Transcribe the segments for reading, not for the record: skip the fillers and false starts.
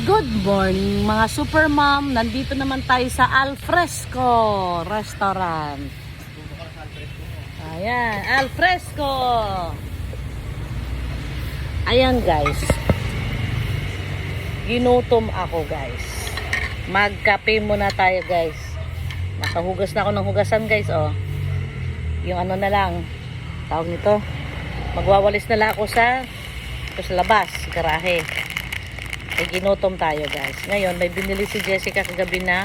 Good morning mga super mom. Nandito naman tayo sa Alfresco Restaurant. Ayan, Alfresco. Ayan guys. Ginutom ako guys. Magkape muna tayo guys. Nakahugas na ako ng hugasan guys oh. Yung ano na lang. Tawag nito. Magwawalis na lang ako sa labas, garahe. Ginutom tayo guys. Ngayon may binili si Jessica kagabi na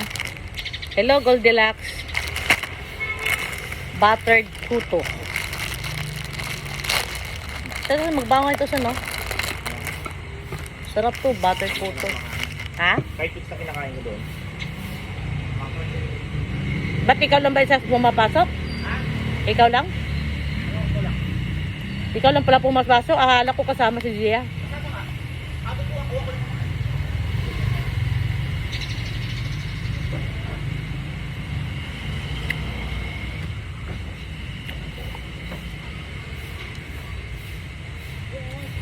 Hello Goldilocks buttered puto. Talaga magbango ito sa no. Sarap to, buttered puto. Ha? Kahit ito sa kinakain ko doon. Ba't ikaw lang ba isa pumapasok? Ha? Ikaw lang? Ako lang. Ikaw lang pala pumapasok? Akala ko kasama si Gia. Kasama ka? Ako po ako.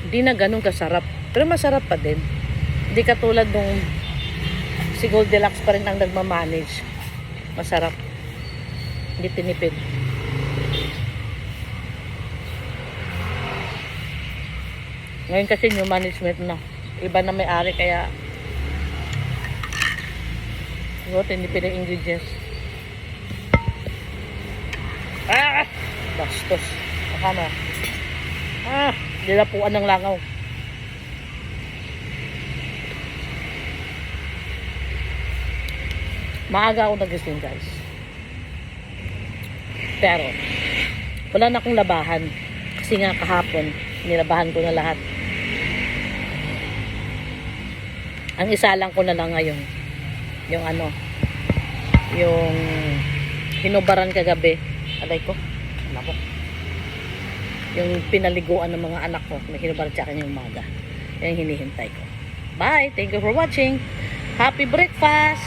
Hindi na ganun kasarap. Pero masarap pa din. Hindi katulad nung si Goldilocks pa rin ang nagmamanage. Masarap. Hindi tinipid. Ngayon kasi new management na. Iba na may-ari kaya siguro tinipid ang ingredients. Ah! Bastos. Baka na. Dilapuan ng langaw. Maaga ako nagising guys. Pero wala na akong labahan. Kasi nga kahapon nilabahan ko na lahat. Ang isa lang ko na lang ngayon. Yung ano. Yung hinubaran kagabi. Alay ko. Labok. Yung pinaliguan ng mga anak ko na hinubaran sa akin yung umaga. Yan hinihintay ko. Bye! Thank you for watching. Happy breakfast!